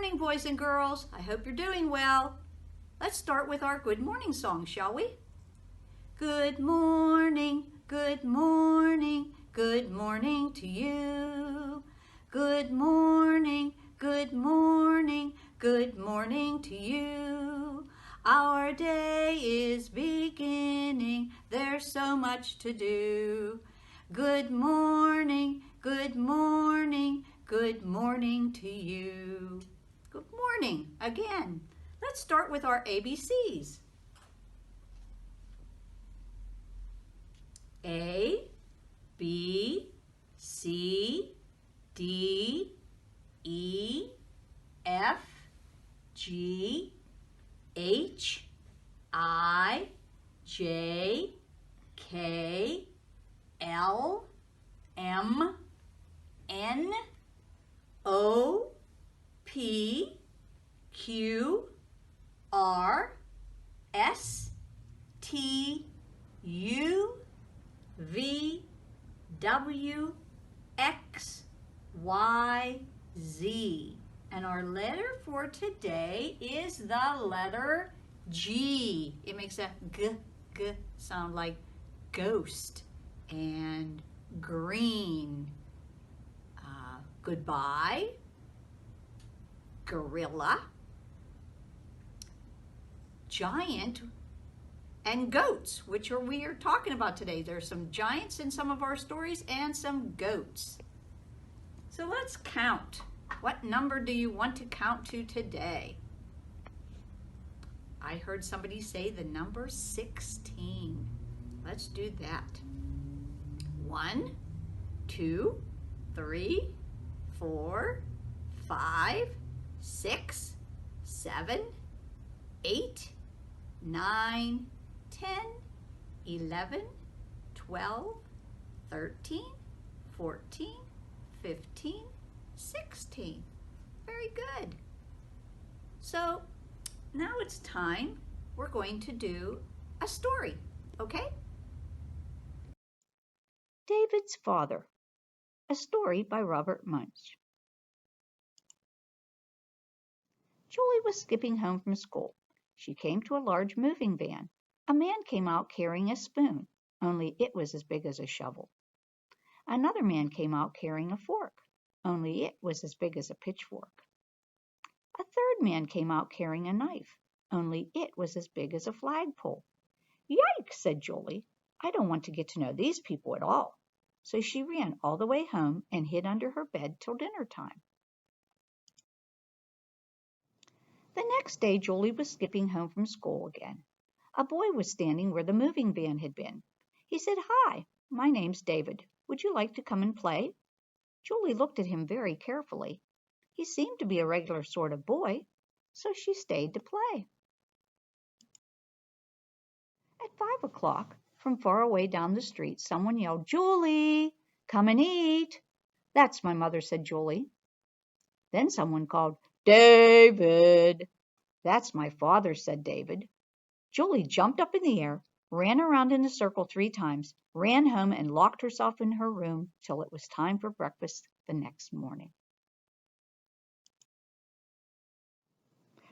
morning, boys and girls. I hope you're doing well. Let's start with our good morning song, shall we? Good morning, good morning, good morning to you. Good morning, good morning, good morning to you. Our day is beginning, there's so much to do. Good morning, good morning, good morning to you. Good morning again. Let's start with our ABCs. A, B, C, D, E, F, G, H, I, J, K, L, M, N, O, P, Q, R, S, T, U, V, W, X, Y, Z. And our letter for today is the letter G. It makes a g sound like ghost and green. Goodbye, gorilla, giant, and goats, which we are talking about today. There's some giants in some of our stories and some goats. So let's count. What number do you want to count to today? I heard somebody say the number 16. Let's do that. 1, 2, 3, 4, 5, 6, 7, 8, 9, 10, 11, 12, 13, 14, 15, 16. Very good. So now it's time. We're going to do a story, okay? David's Father, a story by Robert Munch. Julie was skipping home from school. She came to a large moving van. A man came out carrying a spoon, only it was as big as a shovel. Another man came out carrying a fork, only it was as big as a pitchfork. A third man came out carrying a knife, only it was as big as a flagpole. Yikes, said Julie. I don't want to get to know these people at all. So she ran all the way home and hid under her bed till dinner time. The next day, Julie was skipping home from school again. A boy was standing where the moving van had been. He said, Hi, my name's David. Would you like to come and play? Julie looked at him very carefully. He seemed to be a regular sort of boy, so she stayed to play. At 5 o'clock, from far away down the street, someone yelled, Julie, come and eat. That's my mother, said Julie. Then someone called, David. That's my father, said David. Julie jumped up in the air, ran around in a circle 3 times, ran home and locked herself in her room till it was time for breakfast the next morning.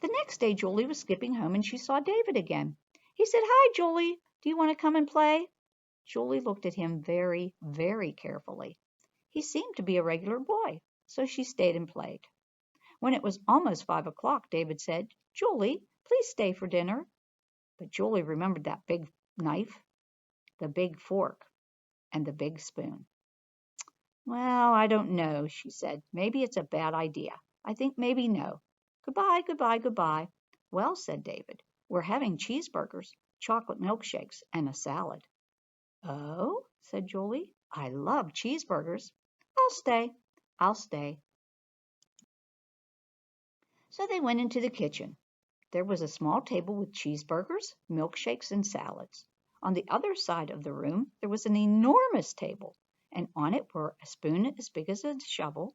The next day, Julie was skipping home and she saw David again. He said, Hi, Julie. Do you want to come and play? Julie looked at him very, very carefully. He seemed to be a regular boy, so she stayed and played. When it was almost 5 o'clock, David said, Julie, please stay for dinner. But Julie remembered that big knife, the big fork, and the big spoon. Well, I don't know, she said. Maybe it's a bad idea. I think maybe no. Goodbye, goodbye, goodbye. Well, said David, we're having cheeseburgers, chocolate milkshakes, and a salad. Oh, said Julie, I love cheeseburgers. I'll stay. So they went into the kitchen. There was a small table with cheeseburgers, milkshakes, and salads. On the other side of the room, there was an enormous table, and on it were a spoon as big as a shovel,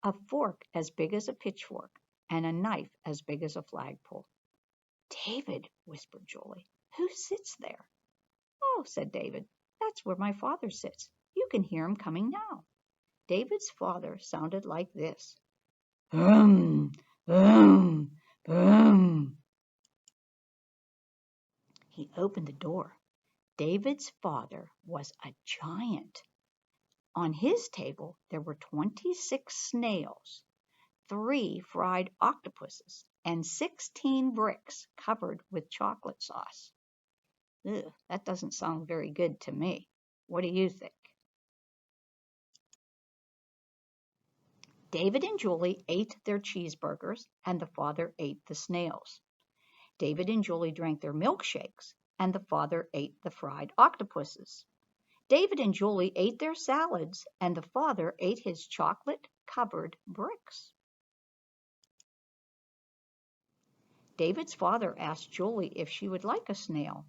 a fork as big as a pitchfork, and a knife as big as a flagpole. David, whispered Julie, who sits there? Oh, said David, that's where my father sits. You can hear him coming now. David's father sounded like this. Boom, boom. He opened the door. David's father was a giant. On his table there were 26 snails, 3 fried octopuses, and 16 bricks covered with chocolate sauce. Ugh, that doesn't sound very good to me. What do you think? David and Julie ate their cheeseburgers, and the father ate the snails. David and Julie drank their milkshakes, and the father ate the fried octopuses. David and Julie ate their salads, and the father ate his chocolate-covered bricks. David's father asked Julie if she would like a snail.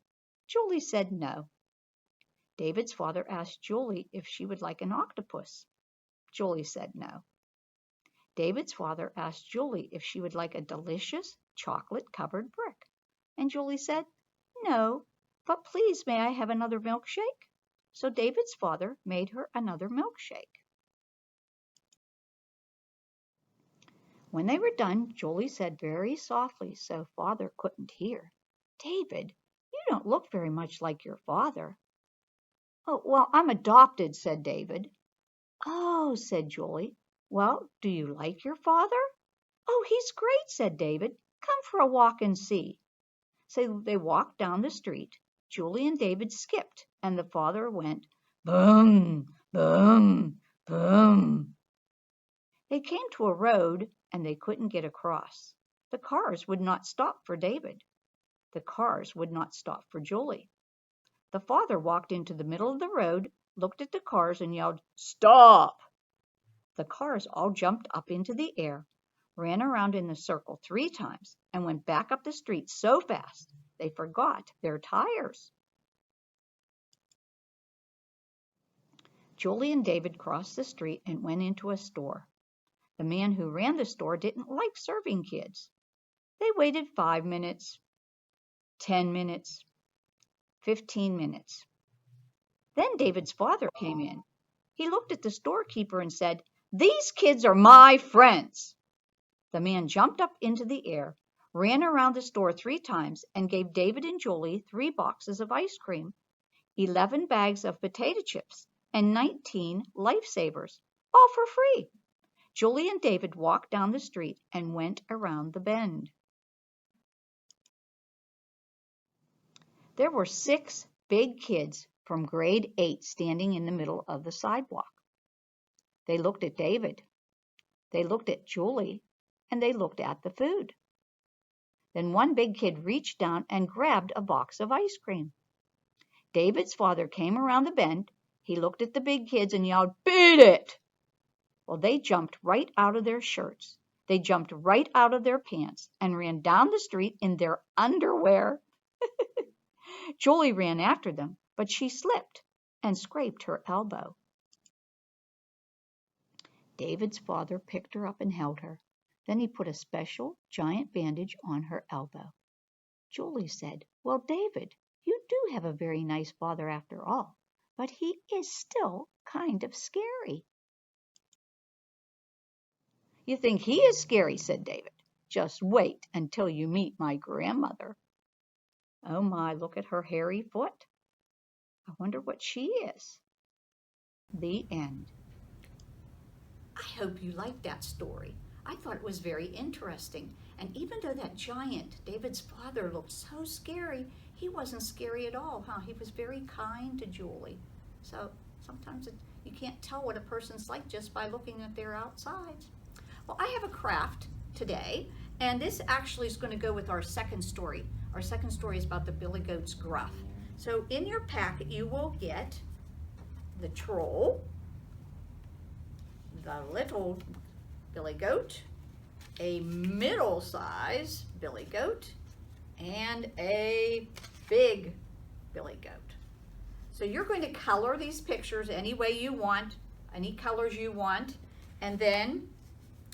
Julie said no. David's father asked Julie if she would like an octopus. Julie said no. David's father asked Julie if she would like a delicious chocolate-covered brick. And Julie said, no, but please may I have another milkshake? So David's father made her another milkshake. When they were done, Julie said very softly so father couldn't hear, David, you don't look very much like your father. Oh, well, I'm adopted, said David. Oh, said Julie. Well, do you like your father? Oh, he's great, said David. Come for a walk and see. So they walked down the street. Julie and David skipped, and the father went, boom, boom, boom. They came to a road, and they couldn't get across. The cars would not stop for David. The cars would not stop for Julie. The father walked into the middle of the road, looked at the cars, and yelled, stop! The cars all jumped up into the air, ran around in a circle 3 times, and went back up the street so fast they forgot their tires. Julie and David crossed the street and went into a store. The man who ran the store didn't like serving kids. They waited 5 minutes, 10 minutes, 15 minutes. Then David's father came in. He looked at the storekeeper and said, these kids are my friends. The man jumped up into the air, ran around the store 3 times, and gave David and Julie 3 boxes of ice cream, 11 bags of potato chips, and 19 lifesavers, all for free. Julie and David walked down the street and went around the bend. There were 6 big kids from grade 8 standing in the middle of the sidewalk. They looked at David. They looked at Julie, and they looked at the food. Then one big kid reached down and grabbed a box of ice cream. David's father came around the bend. He looked at the big kids and yelled, beat it! Well, they jumped right out of their shirts. They jumped right out of their pants and ran down the street in their underwear. Julie ran after them, but she slipped and scraped her elbow. David's father picked her up and held her. Then he put a special giant bandage on her elbow. Julie said, well, David, you do have a very nice father after all, but he is still kind of scary. You think he is scary, said David. Just wait until you meet my grandmother. Oh my, look at her hairy foot. I wonder what she is. The end. I hope you liked that story. I thought it was very interesting. And even though that giant, David's father, looked so scary, he wasn't scary at all, huh? He was very kind to Julie. So sometimes you can't tell what a person's like just by looking at their outsides. Well, I have a craft today, and this actually is going to go with our second story. Our second story is about the billy goat's Gruff. So in your packet, you will get the troll, the little billy goat, a middle-sized billy goat, and a big billy goat. So you're going to color these pictures any way you want, any colors you want, and then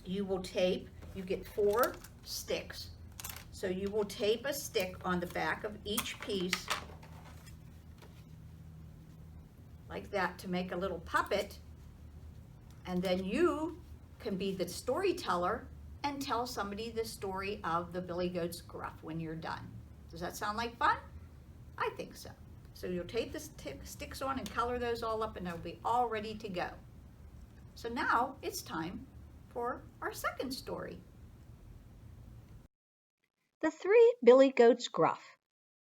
you will tape, you get 4 sticks. So you will tape a stick on the back of each piece like that to make a little puppet, and then you can be the storyteller and tell somebody the story of the billy goat's gruff when you're done. Does that sound like fun? I think so. So you'll tape the sticks on and color those all up and they'll be all ready to go. So now it's time for our second story. The Three Billy Goats Gruff,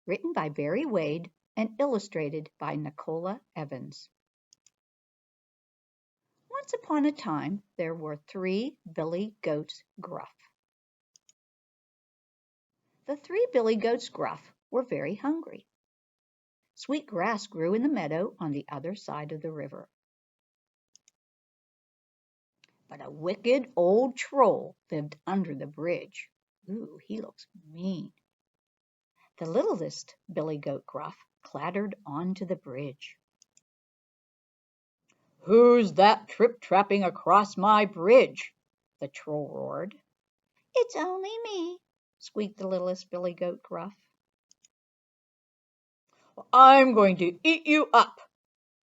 written by Barry Wade and illustrated by Nicola Evans. Once upon a time, there were 3 Billy Goats Gruff. The 3 Billy Goats Gruff were very hungry. Sweet grass grew in the meadow on the other side of the river. But a wicked old troll lived under the bridge. Ooh, he looks mean. The littlest Billy Goat Gruff clattered onto the bridge. "Who's that trip-trapping across my bridge?" the troll roared. "It's only me," squeaked the littlest Billy Goat Gruff. "I'm going to eat you up,"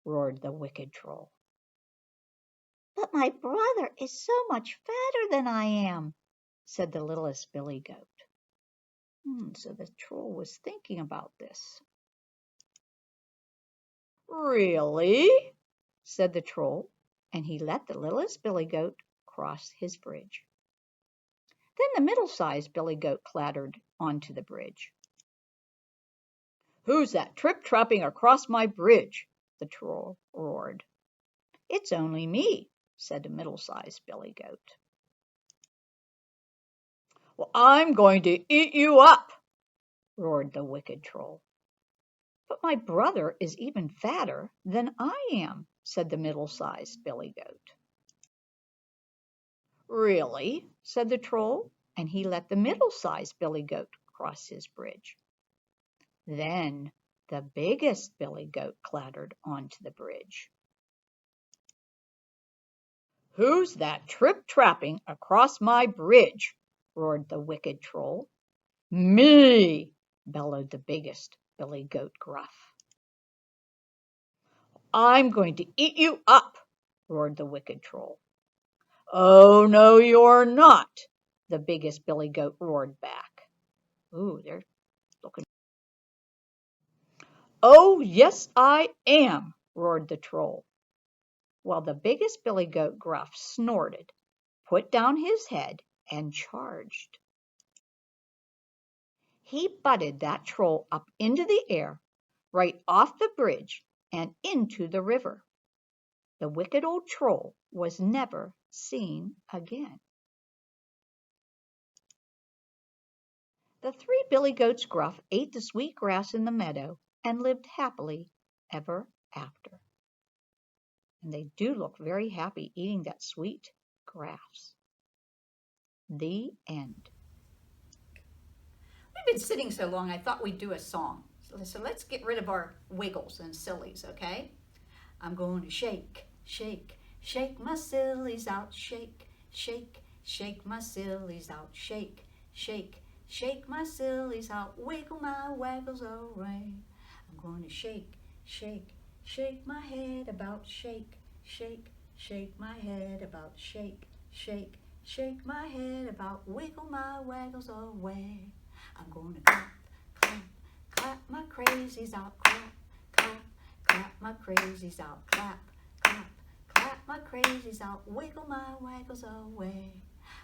roared the wicked troll. "But my brother is so much fatter than I am," said the littlest Billy Goat. So the troll was thinking about this. "Really?" said the troll, and he let the littlest Billy Goat cross his bridge. Then the middle-sized Billy Goat clattered onto the bridge. "Who's that trip-trapping across my bridge?" the troll roared. "It's only me," said the middle-sized Billy Goat. "Well, I'm going to eat you up," roared the wicked troll. "But my brother is even fatter than I am," said the middle-sized Billy Goat. "Really?" said the troll, and he let the middle-sized Billy Goat cross his bridge. Then the biggest Billy Goat clattered onto the bridge. "Who's that trip-trapping across my bridge?" roared the wicked troll. "Me!" bellowed the biggest Billy Goat Gruff. "I'm going to eat you up," roared the wicked troll. "Oh, no, you're not," the biggest Billy Goat roared back. Ooh, they're looking. "Oh, yes, I am," roared the troll, while the biggest Billy Goat Gruff snorted, put down his head, and charged. He butted that troll up into the air, right off the bridge and into the river. The wicked old troll was never seen again. The 3 Billy Goats Gruff ate the sweet grass in the meadow and lived happily ever after. And they do look very happy eating that sweet grass. The end. We've been sitting so long, I thought we'd do a song. So let's get rid of our wiggles and sillies, okay? I'm going to shake, shake, shake my sillies out. Shake, shake, shake my sillies out. Shake, shake, shake my sillies out. Wiggle my waggles away. I'm going to shake, shake, shake my head about. Shake, shake, shake my head about. Shake, shake, shake my head about. Wiggle my waggles away. I'm going to clap, clap, clap my crazies out. Clap, clap, clap my crazies out. Clap, clap, clap my crazies out. Wiggle my waggles away.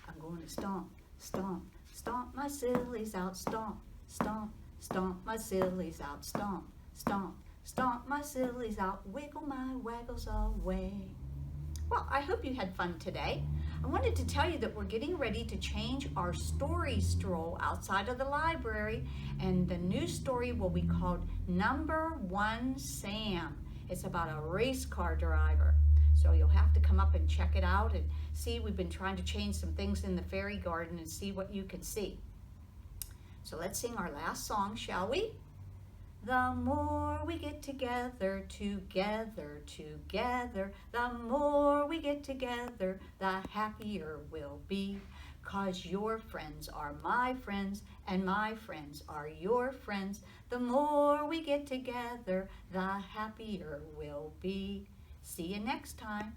I'm going to stomp, stomp, stomp my sillies out. Stomp, stomp, stomp my sillies out. Stomp, stomp, stomp my sillies out. Wiggle my waggles away. Well, I hope you had fun today. I wanted to tell you that we're getting ready to change our story stroll outside of the library, and the new story will be called Number 1 Sam. It's about a race car driver. So you'll have to come up and check it out and see. We've been trying to change some things in the fairy garden and see what you can see. So let's sing our last song, shall we? The more we get together, together, together, the more we get together, the happier we'll be. 'Cause your friends are my friends, and my friends are your friends. The more we get together, the happier we'll be. See you next time.